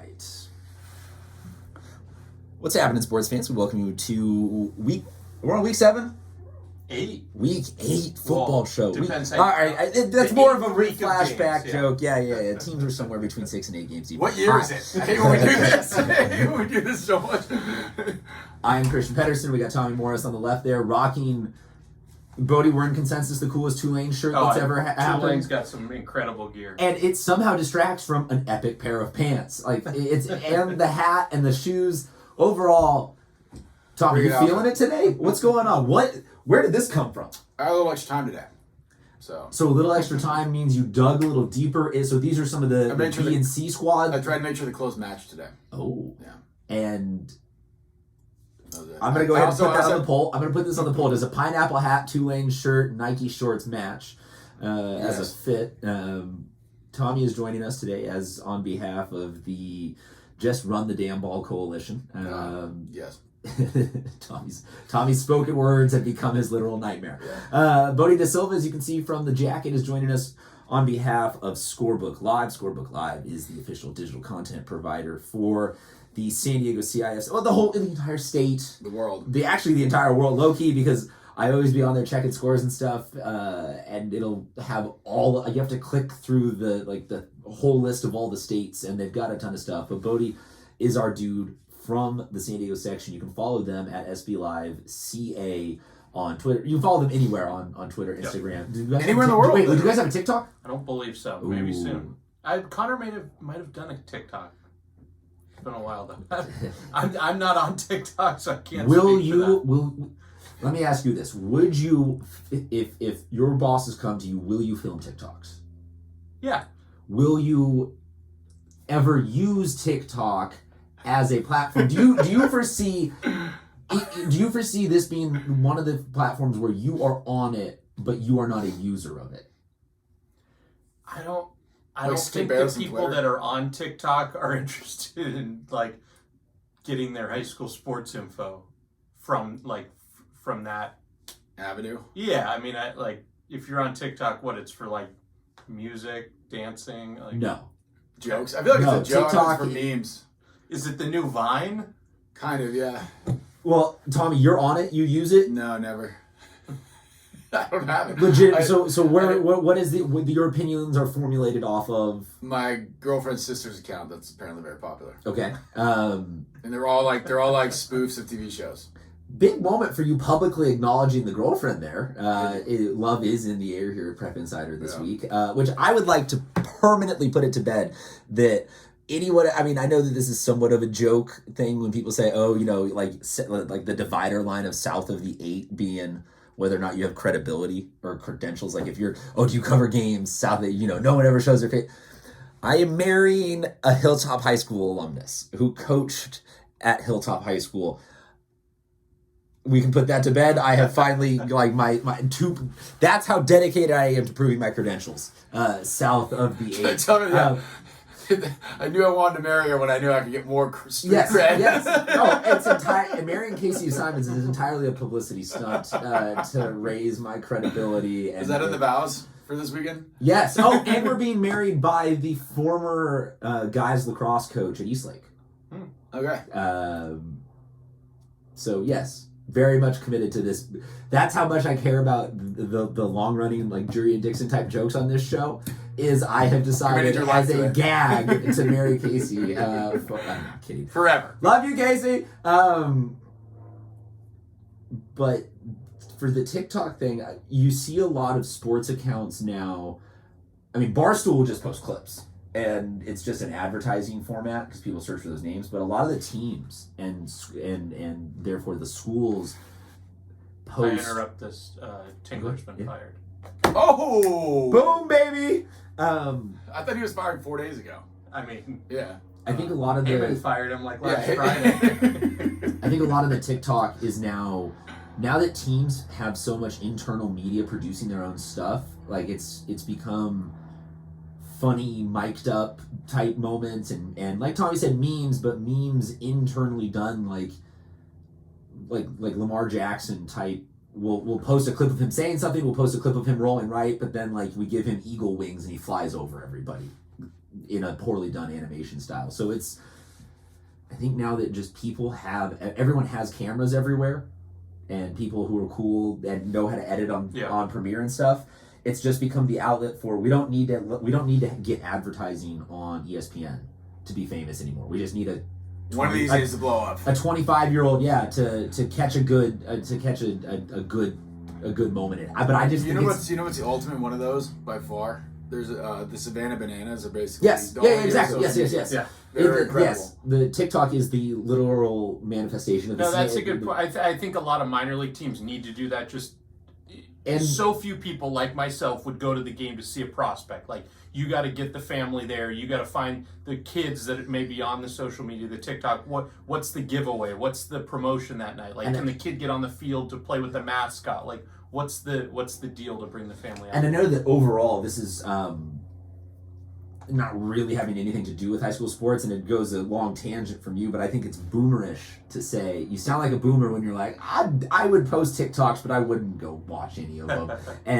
right. What's happening, sports fans? We welcome you to we're on week 7? 8. Week 8 football show. Depends all right, that's more of a flashback games, joke. Yeah. Teams are somewhere between 6 and 8 games. What year is it? I hate when we do this. I hate when we do this so much. I'm Christian Pedersen. We got Tommy Morris on the left there, rocking. Bodie, we're in consensus the coolest Tulane shirt that's ever happened. Tulane's got some incredible gear, and it somehow distracts from an epic pair of pants. Like it's and the hat and the shoes. Overall, Tommy, you feeling it today? What's going on? Where did this come from? I had a little extra time today. So a little extra time means you dug a little deeper. So these are some of the B and C squad. I tried to make sure the clothes matched today. Oh. Yeah. And I'm going to go ahead and put that on the poll. I'm going to put this on the poll. Does a pineapple hat, Tulane shirt, Nike shorts match as a fit? Tommy is joining us today as on behalf of the Just Run the Damn Ball Coalition. Yes. Tommy's spoken words have become his literal nightmare. Yeah. Bodie De Silva, as you can see from the jacket, is joining us on behalf of Scorebook Live. Scorebook Live is the official digital content provider for the San Diego CIFs, the entire state, the world, the entire world, low key, because I always be on there checking scores and stuff, and it'll have you have to click through the whole list of all the states, and they've got a ton of stuff. But Bodie is our dude from the San Diego section. You can follow them at SB Live CA on Twitter. You can follow them anywhere on Twitter, Instagram. Yep. Anywhere in the world. Wait, do you guys have a TikTok? I don't believe so. Maybe soon. Connor might have done a TikTok. It's been a while though. I'm not on TikTok, so I can't. Let me ask you this: would you, if your bosses come to you, will you film TikToks? Yeah. Will you ever use TikTok as a platform? Do you foresee this being one of the platforms where you are on it, but you are not a user of it? I don't think the people that are on TikTok are interested in getting their high school sports info from that avenue. Yeah, I mean, if you're on TikTok, it's for music, dancing? No. Jokes. I feel like it's a joke. TikTok for memes. Is it the new Vine? Kind of, yeah. Well, Tommy, you're on it. You use it? No, never. I don't have it. Legit. What is your opinions are formulated off of? My girlfriend's sister's account. That's apparently very popular. Okay. And they're all like spoofs of TV shows. Big moment for you publicly acknowledging the girlfriend there. Love is in the air here at Prep Insider this week, which I would like to permanently put it to bed that anyone, I mean, I know that this is somewhat of a joke thing when people say, like the divider line of south of the 8 being whether or not you have credibility or credentials. Like if you're, do you cover games south of, no one ever shows their face. I am marrying a Hilltop High School alumnus who coached at Hilltop High School. We can put that to bed. I have finally, that's how dedicated I am to proving my credentials. South of the 8. I knew I wanted to marry her when I knew I could get more cred. Yes. No, it's marrying Casey Simons is entirely a publicity stunt to raise my credibility. Is that in the vows for this weekend? Yes. Oh, and we're being married by the former guys lacrosse coach at Eastlake. Okay. So yes, very much committed to this. That's how much I care about the long running Jury and Dixon type jokes on this show. Is I have decided as a gag to marry Casey. I'm not kidding. Forever. Love you, Casey. But for the TikTok thing, you see a lot of sports accounts now. I mean, Barstool will just post clips, and it's just an advertising format because people search for those names. But a lot of the teams and therefore the schools post. I interrupt this. Tingler's been fired. Oh! Boom, baby! I thought he was fired 4 days ago. I mean, yeah. I think a lot of Heyman fired him last Friday. I think a lot of the TikTok is now that teams have so much internal media producing their own stuff, it's become funny, mic'd up type moments and like Tommy said, memes, but memes internally done like Lamar Jackson type. We'll post a clip of him saying something, we'll post a clip of him rolling right, but then we give him eagle wings and he flies over everybody in a poorly done animation style. So it's I think now that just everyone has cameras everywhere, and people who are cool and know how to edit on Premiere and stuff, it's just become the outlet for we don't need to get advertising on ESPN to be famous anymore. We just need one of these days to blow up. A 25-year-old, to catch a good moment. But I just you know what's the ultimate one of those by far. There's the Savannah Bananas are basically exactly yes. Yeah. They're incredible. Yes, the TikTok is the literal manifestation of. That's a good point. I think a lot of minor league teams need to do that. And so few people like myself would go to the game to see a prospect. Like, you got to get the family there. You got to find the kids that may be on the social media, the TikTok. What's the giveaway? What's the promotion that night? Like, can the kid get on the field to play with the mascot? Like, what's the deal to bring the family out? And I know that overall, this is not really having anything to do with high school sports, and it goes a long tangent from you, but I think it's boomerish to say, you sound like a boomer when you're like, I would post TikToks, but I wouldn't go watch any of them,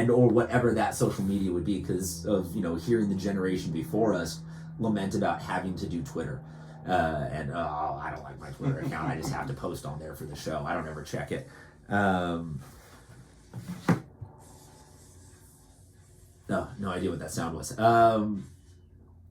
or whatever that social media would be, because of, hearing the generation before us lament about having to do Twitter. I don't like my Twitter account, I just have to post on there for the show. I don't ever check it. No idea what that sound was.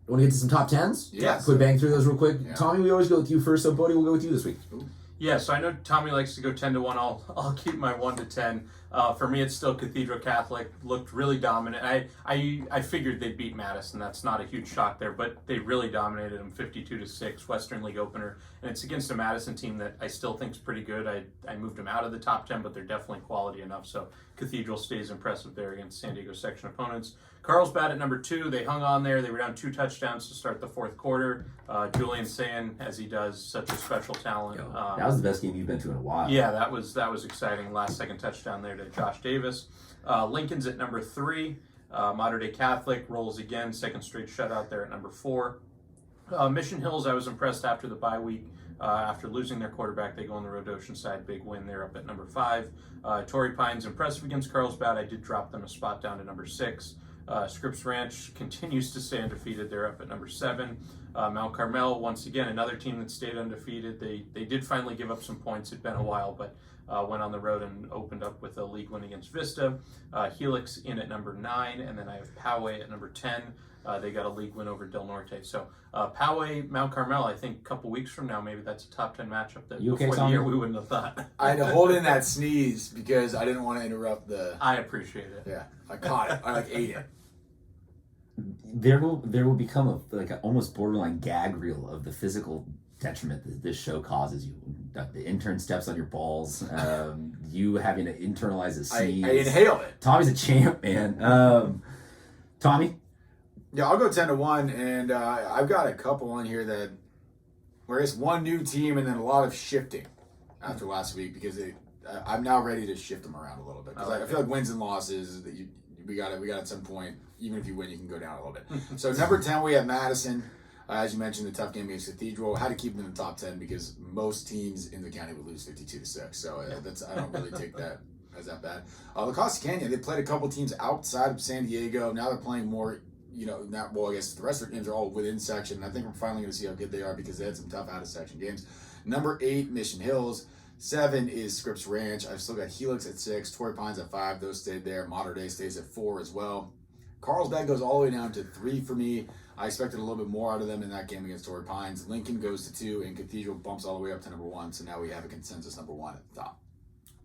Want to get to some top 10s? Yes. Quick bang through those real quick. Yeah. Tommy, we always go with you first, so Bodie, we'll go with you this week. Ooh. Yeah, so I know Tommy likes to go 10 to 1. I'll keep my 1 to 10. For me, it's still Cathedral Catholic. Looked really dominant. I figured they'd beat Madison. That's not a huge shock there, but they really dominated them 52-6, Western League opener. And it's against a Madison team that I still think is pretty good. I moved them out of the top 10, but they're definitely quality enough. So Cathedral stays impressive there against San Diego section opponents. Carlsbad at number 2. They hung on there. They were down 2 touchdowns to start the fourth quarter. Julian Sayin, as he does, such a special talent. That was the best game you've been to in a while. Yeah, that was exciting. Last second touchdown there to Josh Davis. Lincoln's at number 3. Mater Dei Catholic rolls again. Second straight shutout there at number 4. Mission Hills, I was impressed after the bye week. After losing their quarterback, they go on the road to Oceanside. Big win there up at number 5. Torrey Pines impressive against Carlsbad. I did drop them a spot down to number 6. Scripps Ranch continues to stay undefeated. They're up at number 7. Mount Carmel, once again, another team that stayed undefeated. They did finally give up some points. It'd been a while, but went on the road and opened up with a league win against Vista. Helix in at number 9, and then I have Poway at number 10. They got a league win over Del Norte. So Poway, Mount Carmel, I think a couple weeks from now, maybe that's a top 10 matchup that before the year we wouldn't have thought. I had to hold in that sneeze because I didn't want to interrupt the... I appreciate it. Yeah, I caught it. I ate it. There will become a almost borderline gag reel of the physical detriment that this show causes you. The intern steps on your balls. You having to internalize a sneeze. I inhaled it. Tommy's a champ, man. Tommy? Yeah, I'll go 10 to 1, and I've got a couple on here that where it's one new team and then a lot of shifting after last week because I'm now ready to shift them around a little bit because I feel like wins and losses that we got at some point. Even if you win, you can go down a little bit. So number 10, we have Madison. As you mentioned, the tough game against Cathedral. Had to keep them in the top 10 because most teams in the county would lose 52-6. So I don't really take that as that bad. La Costa Canyon, they played a couple teams outside of San Diego. Now they're playing more. I guess the rest of their games are all within section. I think we're finally going to see how good they are because they had some tough out-of-section games. Number 8, Mission Hills. 7 is Scripps Ranch. I've still got Helix at 6, Torrey Pines at 5. Those stayed there. Mater Dei stays at 4 as well. Carlsbad goes all the way down to 3 for me. I expected a little bit more out of them in that game against Torrey Pines. Lincoln goes to 2, and Cathedral bumps all the way up to number 1. So now we have a consensus number 1 at the top.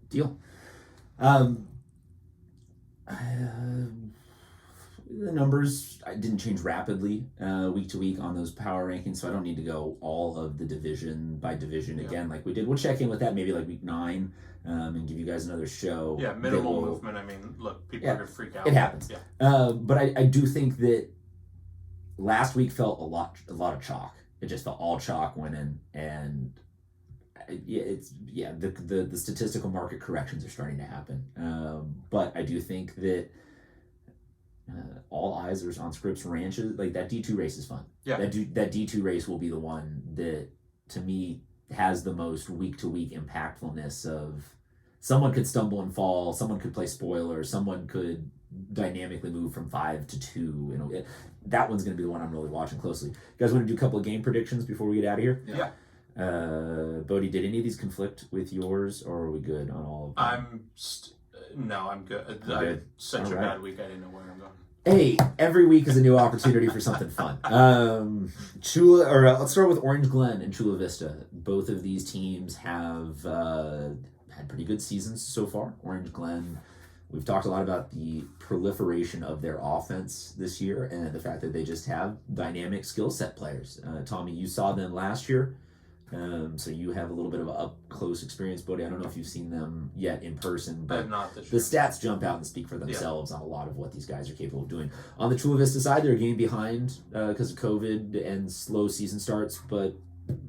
Deal. The numbers didn't change rapidly week to week on those power rankings, so I don't need to go all of the division by division again like we did. We'll check in with that maybe like week 9 and give you guys another show. Yeah, minimal movement. I mean, look, people are going to freak out. It happens. Yeah. But I do think that last week felt a lot of chalk. It just felt all chalk winning, and the statistical market corrections are starting to happen. But I do think that all eyes are on Scripps Ranches. Like that D2 race is fun. Yeah. That D2 race will be the one that, to me, has the most week-to-week impactfulness of someone could stumble and fall, someone could play spoiler, someone could dynamically move from 5 to 2. That one's going to be the one I'm really watching closely. You guys want to do a couple of game predictions before we get out of here? Yeah. Bodie, did any of these conflict with yours, or are we good on all of them? I'm good. I had such a bad week, I didn't know where I'm going. Hey, every week is a new opportunity for something fun. Let's start with Orange Glen and Chula Vista. Both of these teams have had pretty good seasons so far. Orange Glen, we've talked a lot about the proliferation of their offense this year and the fact that they just have dynamic skill set players. Tommy, you saw them last year. So you have a little bit of an up-close experience, Bodie. I don't know if you've seen them yet in person, but the stats jump out and speak for themselves on a lot of what these guys are capable of doing. On the Chula Vista side, they're a game behind because of COVID and slow season starts, but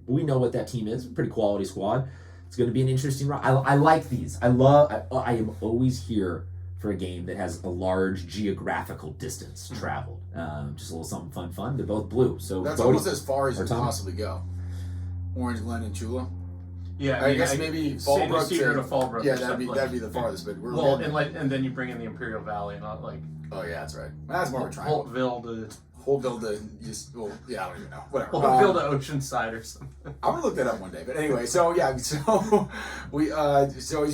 we know what that team is. Pretty quality squad. It's going to be an interesting run. I like these. I am always here for a game that has a large geographical distance traveled. Just a little something fun. They're both blue. So that's almost as far as you can possibly go. Orange Glen and Chula. Yeah, I guess maybe Fallbrook to Fallbrook. Yeah, that'd be the farthest. But and then you bring in the Imperial Valley and not like. Oh yeah, that's right. That's more of a triangle. Holtville to just I don't even know. Whatever. Holtville to Oceanside or something. I'm gonna look that up one day. But anyway, so as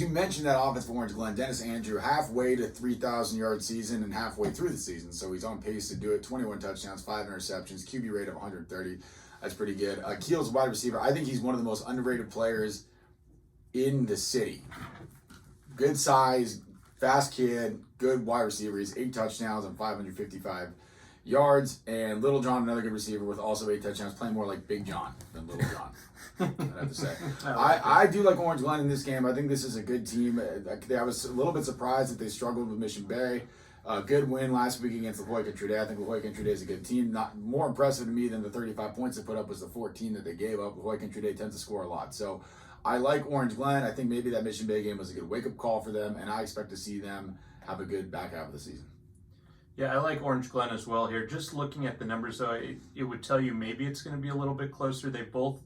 you mentioned that offense for Orange Glen, Dennis Andrew halfway to 3,000 yard season and halfway through the season, so he's on pace to do it. 21 touchdowns, 5 interceptions, QB rate of 130. That's pretty good. Keel's wide receiver. I think he's one of the most underrated players in the city. Good size, fast kid, good wide receiver. He's 8 touchdowns and 555 yards. And Little John, another good receiver with also 8 touchdowns, playing more like Big John than Little John. I'd have to say. I do like Orange Glen in this game. I think this is a good team. I was a little bit surprised that they struggled with Mission Bay. Good win last week against La Jolla Contreras. I think La Jolla Contreras is a good team. Not more impressive to me than the 35 points they put up was the 14 that they gave up. La Jolla Contreras tends to score a lot. So I like Orange Glen. I think maybe that Mission Bay game was a good wake-up call for them, and I expect to see them have a good back half of the season. Yeah, I like Orange Glen as well here. Just looking at the numbers, though, it would tell you maybe it's going to be a little bit closer. They both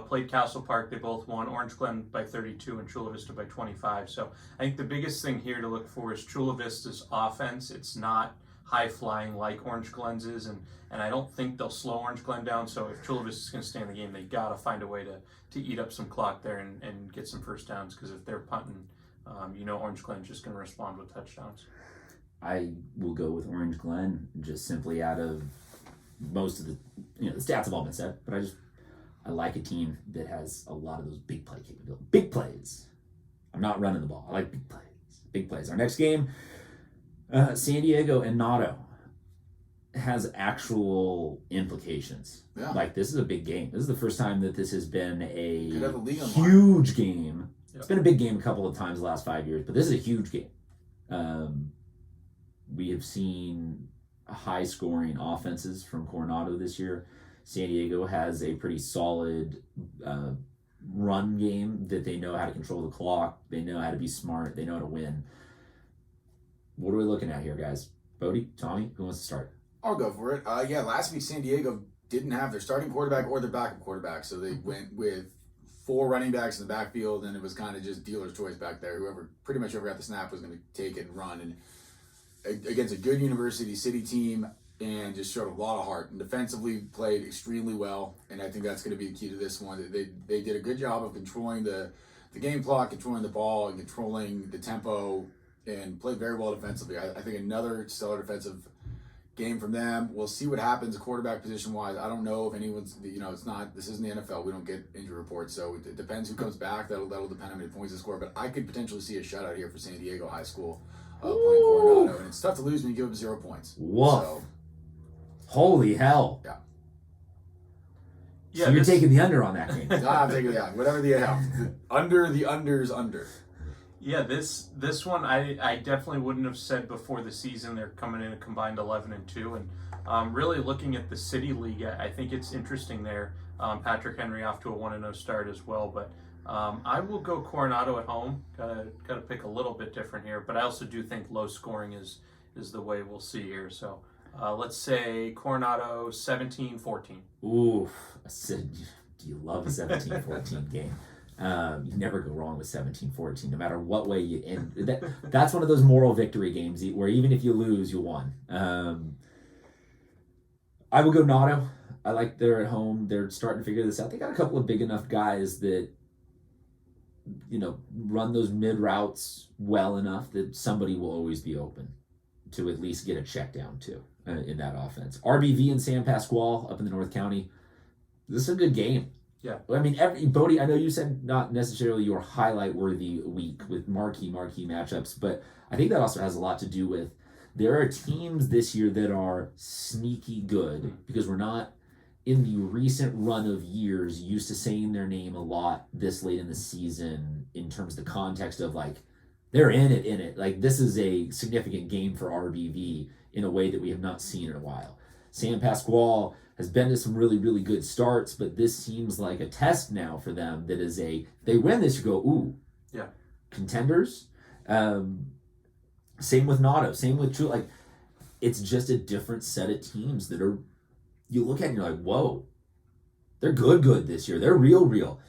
played Castle Park. They both won. Orange Glen by 32 and Chula Vista by 25. So I think the biggest thing here to look for is Chula Vista's offense. It's not high-flying like Orange Glen's is, and I don't think they'll slow Orange Glen down. So if Chula Vista's going to stay in the game, they got to find a way to eat up some clock there and get some first downs, because if they're punting, Orange Glen's just going to respond with touchdowns. I will go with Orange Glen just simply out of most of the stats have all been said, but I like a team that has a lot of those big play capabilities. Big plays. I'm not running the ball. I like big plays. Big plays. Our next game, San Diego and Noto, has actual implications. Yeah. Like, this is a big game. This is the first time that this has been a huge game. Yep. It's been a big game a couple of times the last 5 years, but this is a huge game. We have seen high-scoring offenses from Coronado this year. San Diego has a pretty solid run game that they know how to control the clock. They know how to be smart. They know how to win. What are we looking at here, guys? Bodie, Tommy, who wants to start? I'll go for it. Last week San Diego didn't have their starting quarterback or their backup quarterback, so they went with 4 running backs in the backfield, and it was kind of just dealer's choice back there. Pretty much whoever got the snap was going to take it and run. And against a good University City team, and just showed a lot of heart. And defensively played extremely well, and I think that's going to be the key to this one. They did a good job of controlling the game clock, controlling the ball, and controlling the tempo, and played very well defensively. I think another stellar defensive game from them. We'll see what happens quarterback position-wise. I don't know if anyone's, this isn't the NFL. We don't get injury reports, so it depends who comes back. That'll depend on how many points they score, but I could potentially see a shutout here for San Diego High School playing Coronado, and it's tough to lose when you give up 0 points. Whoa. So, holy hell. Yeah. So you're taking the under on that game. I'm taking the under. Whatever the under's under. Yeah, this one I definitely wouldn't have said before the season. They're coming in a combined 11-2, and really looking at the City League, I think it's interesting there. Patrick Henry off to a 1-0 start as well, but I will go Coronado at home. Got to pick a little bit different here, but I also do think low scoring is the way we'll see here. So let's say Coronado 17-14. Ooh, do you love a 17-14 game? You never go wrong with 17-14, no matter what way you end. That's one of those moral victory games where even if you lose, you won. I will go Noto. I like they're at home. They're starting to figure this out. They got a couple of big enough guys that, run those mid routes well enough that somebody will always be open to at least get a check down too in that offense. RBV and San Pasquale up in the North County. This is a good game. Yeah. I mean, Bodie, I know you said not necessarily your highlight-worthy week with marquee matchups, but I think that also has a lot to do with there are teams this year that are sneaky good because we're not in the recent run of years used to saying their name a lot this late in the season in terms of the context of like they're in it. Like this is a significant game for RBV in a way that we have not seen in a while. San Pasquale has been to some really, really good starts, but this seems like a test now for them that is they win this, you go, ooh. Yeah. Contenders. Same with Notto, same with True. Like, it's just a different set of teams that are, you look at it and you're like, whoa, they're good this year. They're real.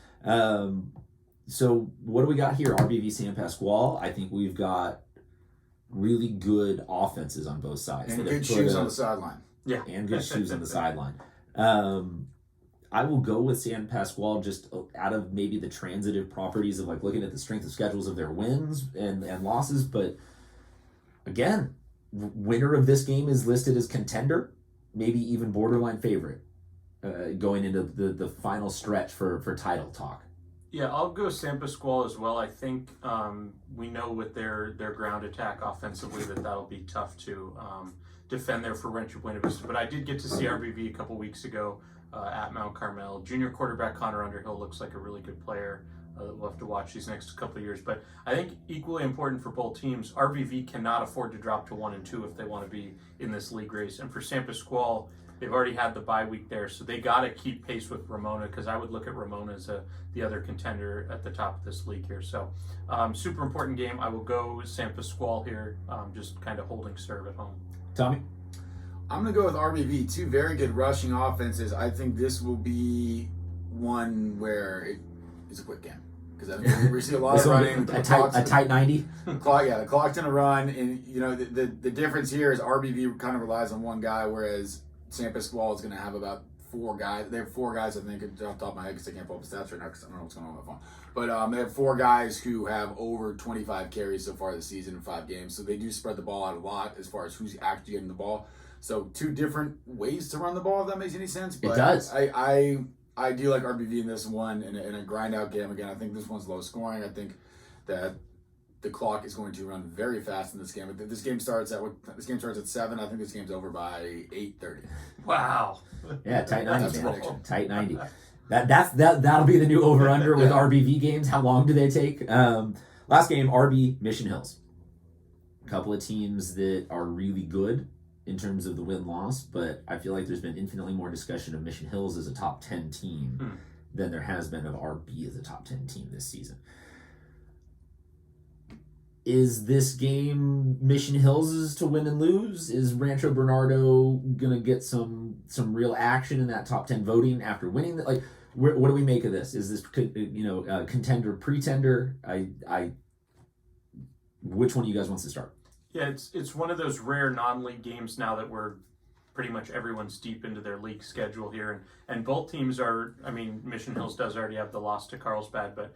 So what do we got here? RBV San Pasquale. I think we've got really good offenses on both sides. And good shoes on the sideline. Yeah. And good shoes on the sideline. I will go with San Pasquale just out of maybe the transitive properties of like looking at the strength of schedules of their wins and losses. But again, winner of this game is listed as contender, maybe even borderline favorite going into the final stretch for title talk. Yeah, I'll go San Pasquale as well. I think we know with their ground attack offensively that'll be tough to defend there for Rancho Buena Vista. But I did get to see RBV a couple weeks ago at Mount Carmel. Junior quarterback Connor Underhill looks like a really good player. We'll have to watch these next couple of years. But I think equally important for both teams, RBV cannot afford to drop to 1-2 if they want to be in this league race. And for San Pasquale, they've already had the bye week there, so they got to keep pace with Ramona because I would look at Ramona as the other contender at the top of this league here. So super important game. I will go San Pasquale here, just kind of holding serve at home. Tommy? I'm going to go with RBV. Two very good rushing offenses. I think this will be one where it's a quick game. Because I think we see a lot of running. A tight 90? The clock's going to run. And, the difference here is RBV kind of relies on one guy, whereas San Pasquale is going to have about four guys. They have four guys, I think, off the top of my head, because I can't pull up the stats right now because I don't know what's going on my phone. But they have four guys who have over 25 carries so far this season in 5 games. So they do spread the ball out a lot as far as who's actually getting the ball. So 2 different ways to run the ball, if that makes any sense. But it does. I do like RBV in this one in a grind-out game. Again, I think this one's low scoring. I think that the clock is going to run very fast in this game. But this game starts at 7. I think this game's over by 8:30. Wow. Yeah, tight 90. Tight 90. That'll be the new over/under with RBV games. How long do they take? Last game, RB Mission Hills. A couple of teams that are really good in terms of the win-loss, but I feel like there's been infinitely more discussion of Mission Hills as a top 10 team than there has been of RB as a top 10 team this season. Is this game Mission Hills' to win and lose? Is Rancho Bernardo going to get some real action in that top 10 voting after winning? Like, what do we make of this? Is this contender, pretender? Which one of you guys wants to start? Yeah, it's one of those rare non-league games now that we're pretty much everyone's deep into their league schedule here, and both teams are. I mean, Mission Hills does already have the loss to Carlsbad, but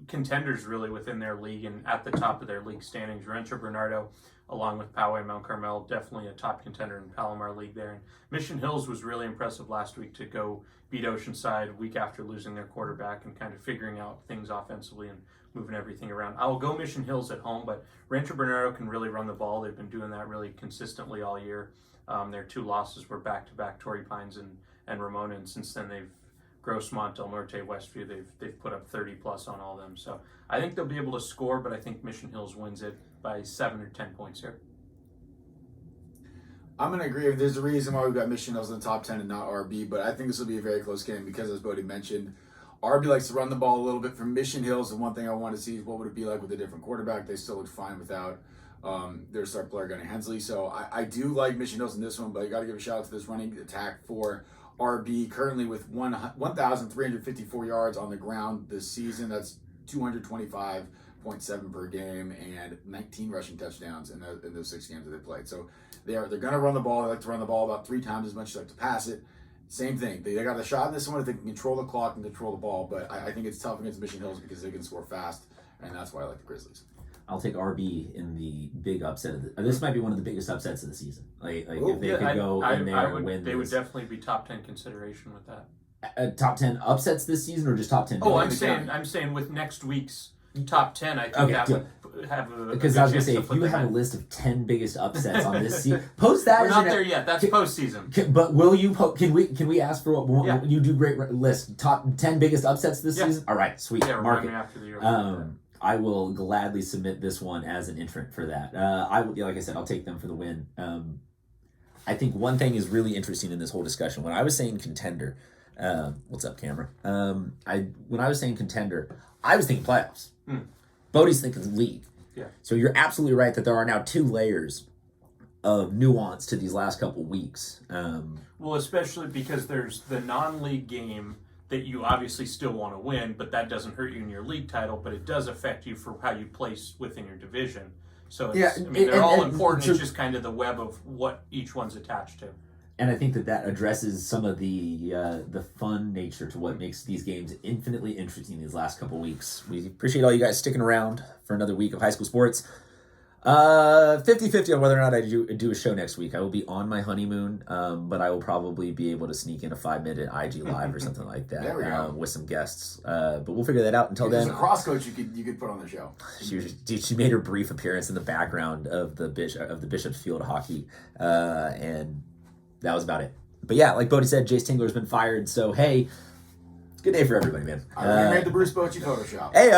contenders really within their league and at the top of their league standings. Rancho Bernardo, along with Poway and Mount Carmel, definitely a top contender in Palomar League there. And Mission Hills was really impressive last week to go beat Oceanside a week after losing their quarterback and kind of figuring out things offensively and moving everything around. I'll go Mission Hills at home, but Rancho Bernardo can really run the ball. They've been doing that really consistently all year. Their 2 losses were back-to-back Torrey Pines and Ramona, and since then they've Grossmont, Del Norte, Westview, they've put up 30 plus on all of them. So I think they'll be able to score, but I think Mission Hills wins it by 7 or 10 points here. I'm going to agree. There's a reason why we've got Mission Hills in the top 10 and not RB, but I think this will be a very close game because, as Bodie mentioned, RB likes to run the ball a little bit from Mission Hills, and one thing I want to see is what would it be like with a different quarterback. They still look fine without their star player, Gunnar Hensley. So I do like Mission Hills in this one, but you got to give a shout out to this running attack for RB, currently with 1,354 yards on the ground this season. That's 225.7 per game and 19 rushing touchdowns in those 6 games that they played. So they're going to run the ball. They like to run the ball about 3 times as much as they like to pass it. Same thing. They got a shot in this one if they can control the clock and control the ball, but I think it's tough against Mission Hills because they can score fast, and that's why I like the Grizzlies. I'll take RB in the big upset of this might be one of the biggest upsets of the season. Like if they could go in there and win they would definitely be top 10 consideration with that. Top 10 upsets this season or just top 10? Oh, I'm saying with next week's top 10, I think that would have a because I was gonna say if you have a list of 10 biggest upsets on this season, post that. We're not there yet. That's postseason. But will you? Can we ask for what? You do great list top 10 biggest upsets this season. All right, sweet. Yeah, mark it. After the year. I will gladly submit this one as an entrant for that. Like I said, I'll take them for the win. I think one thing is really interesting in this whole discussion. When I was saying contender, what's up, camera? When I was saying contender, I was thinking playoffs. Bodie's thinking league. Yeah. So you're absolutely right that there are now 2 layers of nuance to these last couple weeks. Well, especially because there's the non-league game that you obviously still want to win, but that doesn't hurt you in your league title, but it does affect you for how you place within your division. So they're all important. It's just kind of the web of what each one's attached to. And I think that addresses some of the fun nature to what makes these games infinitely interesting these last couple weeks. We appreciate all you guys sticking around for another week of high school sports. 50-50 on whether or not I do a show next week. I will be on my honeymoon, but I will probably be able to sneak in a 5-minute IG live or something like that. There we go. With some guests. But we'll figure that out. Until then, there's a cross coach you could put on the show. She made her brief appearance in the background of the Bishop's Field hockey, and that was about it. But yeah, like Bodie said, Jace Tingler's been fired. So hey, it's a good day for everybody, man. I made the Bruce Bochy Photoshop. Hey.